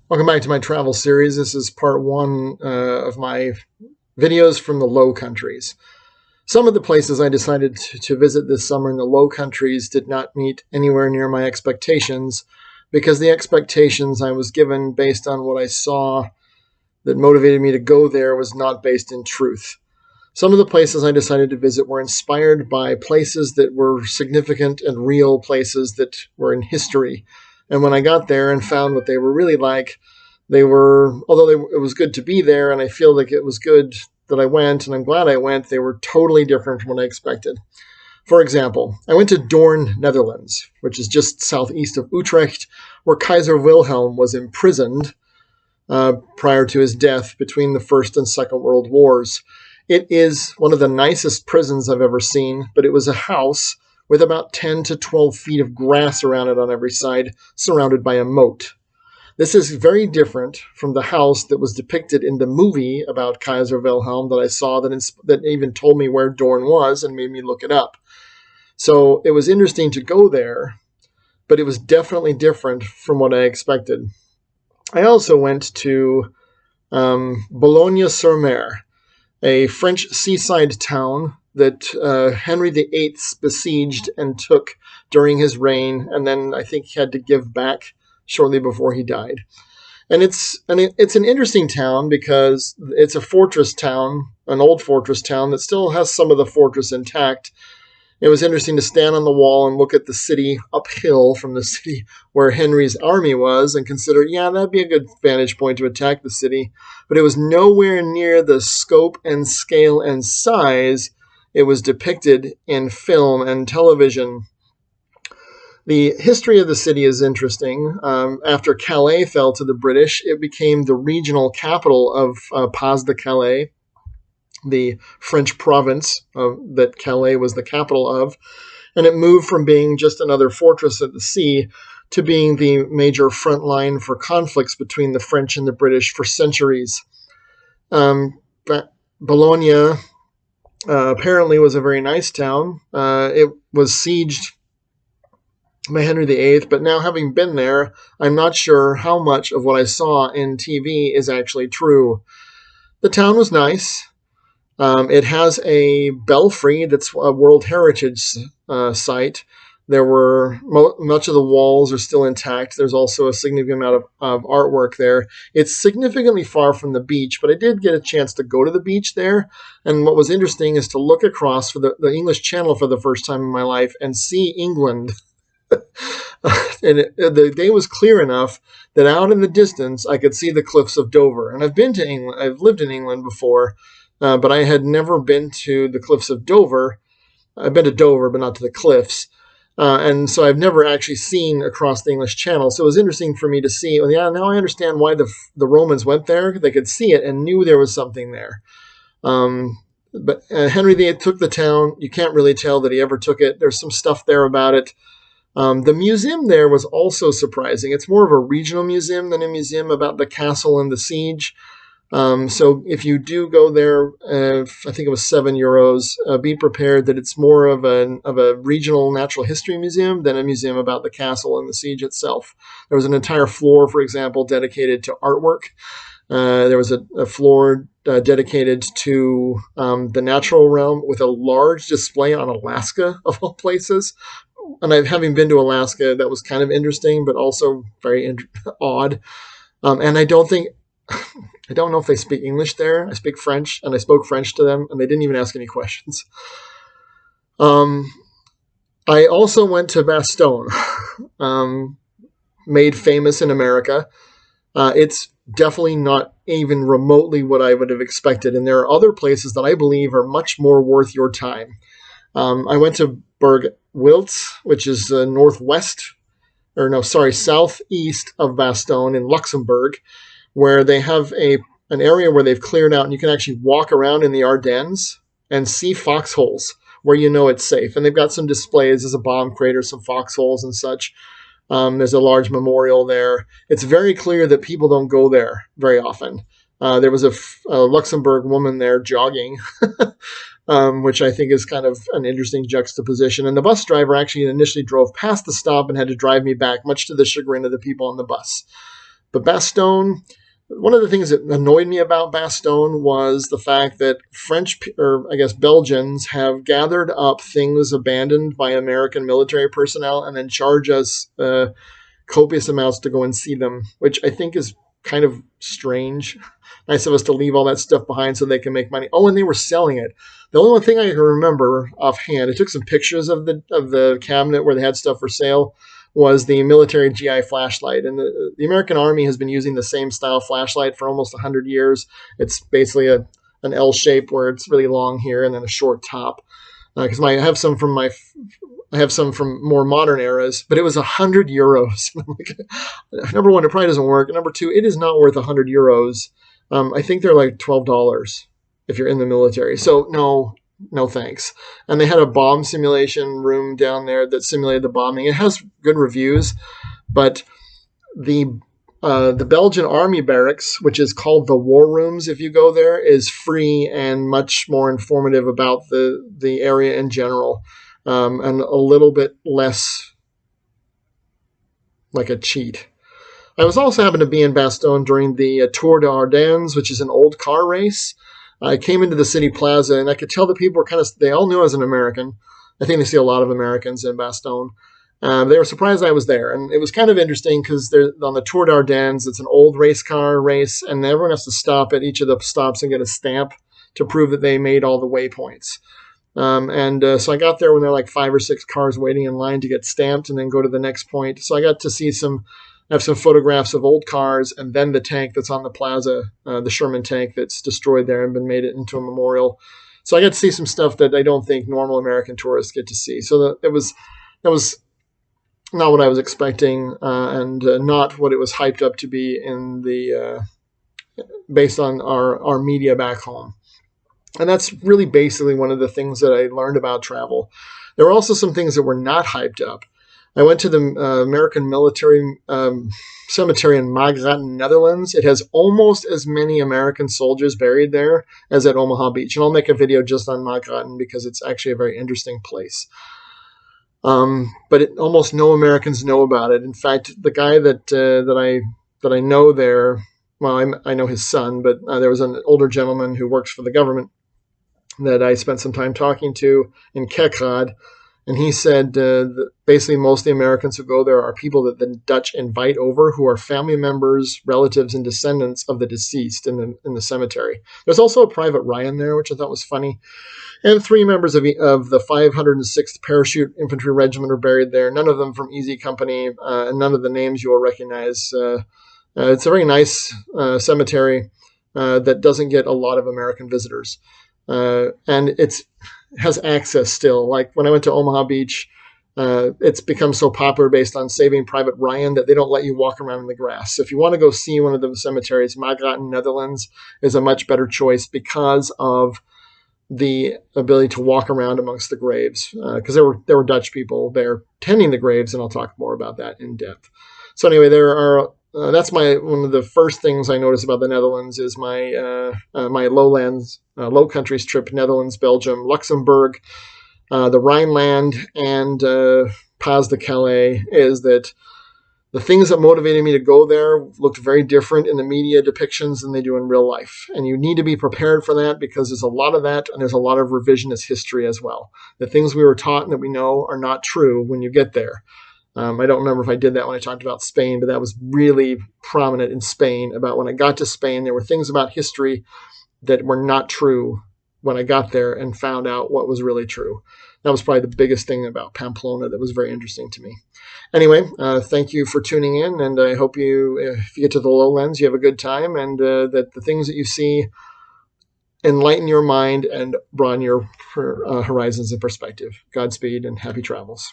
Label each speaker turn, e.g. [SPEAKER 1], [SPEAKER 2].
[SPEAKER 1] Welcome back to my travel series. This is part one of my videos from the Low Countries. Some of the places I decided to visit this summer in the Low Countries did not meet anywhere near my expectations because the expectations I was given based on what I saw that motivated me to go there was not based in truth. Some of the places I decided to visit were inspired by places that were significant and real places that were in history. And when I got there and found what they were really like, it was good to be there, and I feel like it was good that I went, and I'm glad I went, they were totally different from what I expected. For example, I went to Doorn, Netherlands, which is just southeast of Utrecht, where Kaiser Wilhelm was imprisoned prior to his death between the First and Second World Wars. It is one of the nicest prisons I've ever seen, but it was a house with about 10 to 12 feet of grass around it on every side, surrounded by a moat. This is very different from the house that was depicted in the movie about Kaiser Wilhelm that I saw that even told me where Doorn was and made me look it up. So it was interesting to go there, but it was definitely different from what I expected. I also went to Boulogne-sur-Mer, a French seaside town that Henry VIII besieged and took during his reign, and then I think he had to give back shortly before he died. And it's an interesting town because it's a fortress town, an old fortress town that still has some of the fortress intact. It was interesting to stand on the wall and look at the city uphill from the city where Henry's army was and consider, that'd be a good vantage point to attack the city. But it was nowhere near the scope and scale and size it was depicted in film and television. The history of the city is interesting. After Calais fell to the British, it became the regional capital of Pas-de-Calais, the French province that Calais was the capital of, and it moved from being just another fortress at the sea to being the major front line for conflicts between the French and the British for centuries. Bologna apparently was a very nice town. It was sieged by Henry VIII, but now having been there, I'm not sure how much of what I saw in TV is actually true. The town was nice. It has a belfry that's a World Heritage site. There were much of the walls are still intact. There's also a significant amount of artwork there. It's significantly far from the beach, but I did get a chance to go to the beach there. And what was interesting is to look across for the English Channel for the first time in my life and see England. And the day was clear enough that out in the distance I could see the cliffs of Dover. And I've been to England. I've lived in England before, but I had never been to the cliffs of Dover. I've been to Dover, but not to the cliffs. And so I've never actually seen across the English Channel. So it was interesting for me to see. Well, now I understand why the Romans went there. They could see it and knew there was something there. But Henry VIII took the town. You can't really tell that he ever took it. There's some stuff there about it. The museum there was also surprising. It's more of a regional museum than a museum about the castle and the siege. So if you do go there, I think it was €7, be prepared that it's more of a regional natural history museum than a museum about the castle and the siege itself. There was an entire floor, for example, dedicated to artwork. There was a floor dedicated to the natural realm with a large display on Alaska, of all places. And having been to Alaska, that was kind of interesting, but also very odd. And I don't know if they speak English there. I speak French, and I spoke French to them, and they didn't even ask any questions. I also went to Bastogne, made famous in America. It's definitely not even remotely what I would have expected, and there are other places that I believe are much more worth your time. I went to Berg Wilts, which is southeast of Bastogne in Luxembourg, where they have an area where they've cleared out and you can actually walk around in the Ardennes and see foxholes where you know it's safe. And they've got some displays. There's a bomb crater, some foxholes and such. There's a large memorial there. It's very clear that people don't go there very often. There was a Luxembourg woman there jogging, which I think is kind of an interesting juxtaposition. And the bus driver actually initially drove past the stop and had to drive me back, much to the chagrin of the people on the bus. But Bastogne, one of the things that annoyed me about Bastogne was the fact that French, or I guess Belgians, have gathered up things abandoned by American military personnel and then charge us copious amounts to go and see them, which I think is kind of strange. Nice of us to leave all that stuff behind so they can make money. Oh, and they were selling it. The only one thing I can remember offhand, I took some pictures of the cabinet where they had stuff for sale, was the military GI flashlight. And the American Army has been using the same style flashlight for almost 100 years. It's basically an L shape where it's really long here and then a short top. Because I have some from more modern eras, but it was €100. Number one, it probably doesn't work. Number two, it is not worth €100. I think they're like $12 if you're in the military. So no thanks. And they had a bomb simulation room down there that simulated the bombing. It has good reviews, but the Belgian army barracks, which is called the War Rooms, if you go there, is free and much more informative about the area in general, and a little bit less like a cheat. I was also happened to be in Bastogne during the Tour de Ardennes, which is an old car race. I came into the city plaza, and I could tell the people were they all knew I was an American. I think they see a lot of Americans in Bastogne. They were surprised I was there. And it was kind of interesting because on the Tour de Ardennes, it's an old race car race, and everyone has to stop at each of the stops and get a stamp to prove that they made all the waypoints. So I got there when there were like 5 or 6 cars waiting in line to get stamped and then go to the next point. So I got to see have some photographs of old cars and then the tank that's on the plaza, the Sherman tank that's destroyed there and been made it into a memorial. So I got to see some stuff that I don't think normal American tourists get to see. So that was not what I was expecting, and not what it was hyped up to be in based on our media back home. And that's really basically one of the things that I learned about travel. There were also some things that were not hyped up. I went to the American military cemetery in Margraten, Netherlands. It has almost as many American soldiers buried there as at Omaha Beach. And I'll make a video just on Margraten because it's actually a very interesting place. But almost no Americans know about it. In fact, the guy that I know there, well, I know his son, but there was an older gentleman who works for the government that I spent some time talking to in Kerkrade, and he said that basically most of the Americans who go there are people that the Dutch invite over who are family members, relatives, and descendants of the deceased in the cemetery. There's also a Private Ryan there, which I thought was funny. And 3 members of the 506th Parachute Infantry Regiment are buried there, none of them from Easy Company, and none of the names you will recognize. It's a very nice cemetery that doesn't get a lot of American visitors. And it has access still. Like when I went to Omaha Beach, it's become so popular based on Saving Private Ryan that they don't let you walk around in the grass. So if you want to go see one of the cemeteries, Margraten, Netherlands is a much better choice because of the ability to walk around amongst the graves, because there were Dutch people there tending the graves, and I'll talk more about that in depth. So anyway, that's one of the first things I noticed about the Netherlands is my lowlands, low countries trip: Netherlands, Belgium, Luxembourg, the Rhineland, and Pas de Calais. Is that the things that motivated me to go there looked very different in the media depictions than they do in real life. And you need to be prepared for that because there's a lot of that and there's a lot of revisionist history as well. The things we were taught and that we know are not true when you get there. I don't remember if I did that when I talked about Spain, but that was really prominent in Spain. About when I got to Spain, there were things about history that were not true when I got there and found out what was really true. That was probably the biggest thing about Pamplona that was very interesting to me. Anyway, thank you for tuning in, and I hope if you get to the lowlands, you have a good time, and that the things that you see enlighten your mind and broaden your horizons and perspective. Godspeed and happy travels.